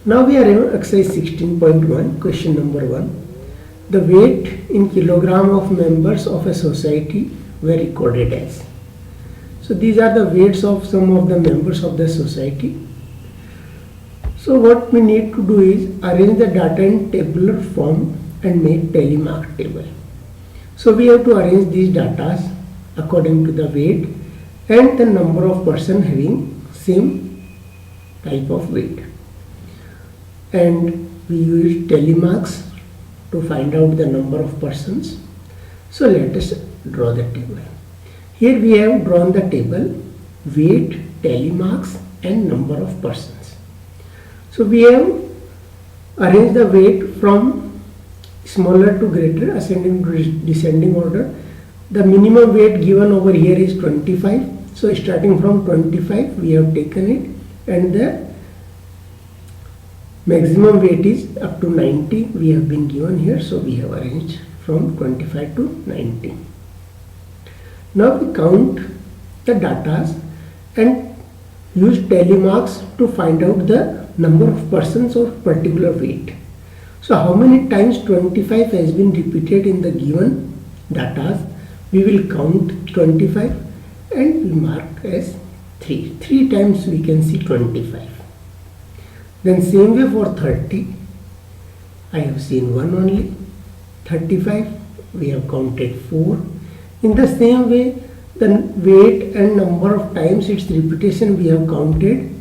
Now we are in exercise 16.1, question number 1. The weight in kilogram of members of a society were recorded as. So these are the weights of some of the members of the society. So what we need to do is arrange the data in tabular form and make tally mark table. So we have to arrange these data according to the weight and the number of person having same type of weight. And we use tally marks to find out the number of persons. So let us draw the table. Here we have drawn the table, weight, tally marks and number of persons. So we have arranged the weight from smaller to greater, ascending to descending order. The minimum weight given over here is 25. So starting from 25 we have taken it, and the maximum weight is up to 90 we have been given here. So we have arranged from 25 to 90. Now we count the data and use tally marks to find out the number of persons of particular weight. So how many times 25 has been repeated in the given data? We will count 25 and we mark as 3. 3 times we can see 25. Then same way for 30, I have seen 1 only. 35, we have counted 4. In the same way, the weight and number of times its repetition we have counted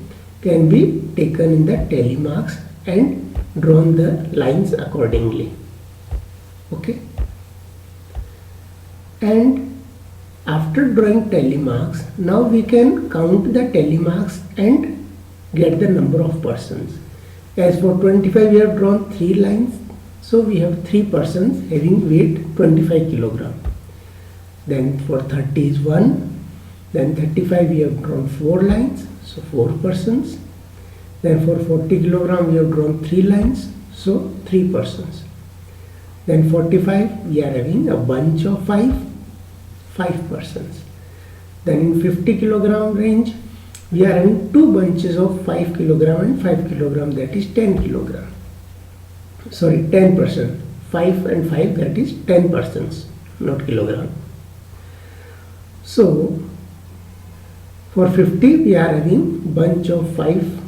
can be taken in the tally marks and drawn the lines accordingly. Okay. And after drawing tally marks, now we can count the tally marks and get the number of persons. As for 25 we have drawn 3 lines, so we have 3 persons having weight 25 kilogram. Then for 30 is 1, then 35 we have drawn 4 lines, so 4 persons. Then for 40 kilogram we have drawn 3 lines, so 3 persons. Then 45 we are having a bunch of 5 persons. Then in 50 kilogram range we are having 2 bunches of 5 kilogram and 5 kilogram, that is 10 kilogram. Sorry, 10%. 5 and 5, that is 10 persons, not kilogram. So for 50 we are having bunch of 5,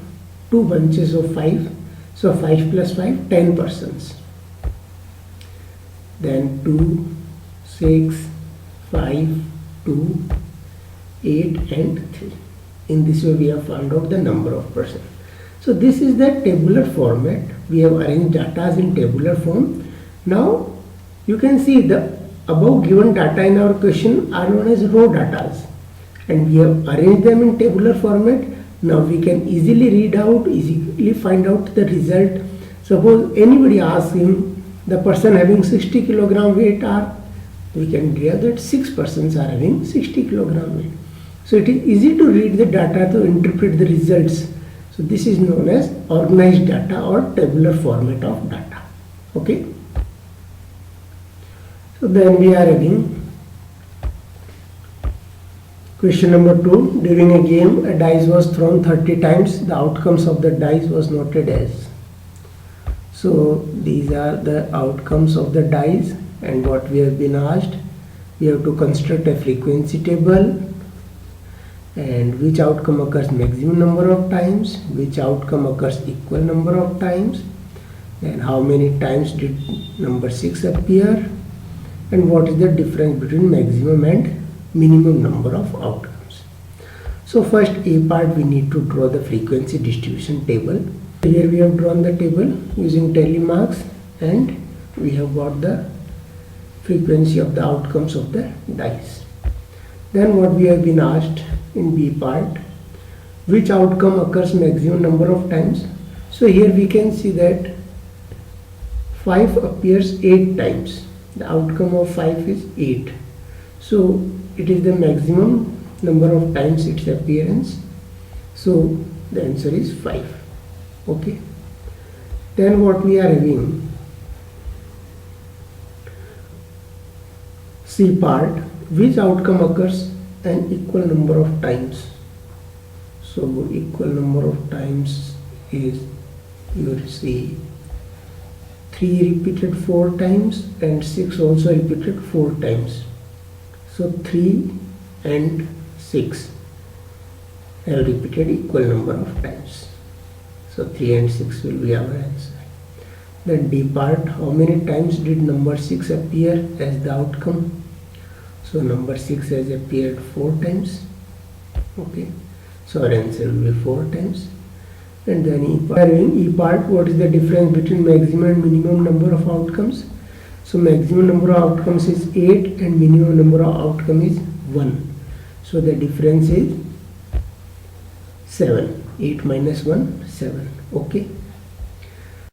2 bunches of 5. So 5 plus 5, 10 persons. Then 2, 6, 5, 2, 8 and 3. In this way we have found out the number of persons. So this is the tabular format. We have arranged data in tabular form. Now you can see the above given data in our question are known as raw data, and we have arranged them in tabular format. Now we can easily read out, easily find out the result. Suppose anybody asks him the person having 60 kilogram weight are, we can derive that 6 persons are having 60 kilogram weight. So it is easy to read the data to interpret the results. So this is known as organized data or tabular format of data. Okay. So then we are having question number 2. During a game, a dice was thrown 30 times. The outcomes of the dice was noted as. So these are the outcomes of the dice, and what we have been asked, we have to construct a frequency table, and which outcome occurs maximum number of times, which outcome occurs equal number of times, and how many times did number 6 appear, and what is the difference between maximum and minimum number of outcomes. So first A part, we need to draw the frequency distribution table. Here we have drawn the table using tally marks, and we have got the frequency of the outcomes of the dice. Then what we have been asked in B part, which outcome occurs maximum number of times. So here we can see that 5 appears 8 times. The outcome of 5 is 8. So it is the maximum number of times its appearance. So the answer is 5. Okay. Then what we are having, C part, which outcome occurs an equal number of times. So equal number of times is you will see 3 repeated 4 times and 6 also repeated 4 times. So 3 and 6 have repeated equal number of times. So 3 and 6 will be our answer. Then D part, how many times did number 6 appear as the outcome? So number 6 has appeared 4 times. Okay, so our answer will be 4 times. And then E part, what is the difference between maximum and minimum number of outcomes? So maximum number of outcomes is 8 and minimum number of outcome is 1. So the difference is 7. 8 minus 1, 7. Okay.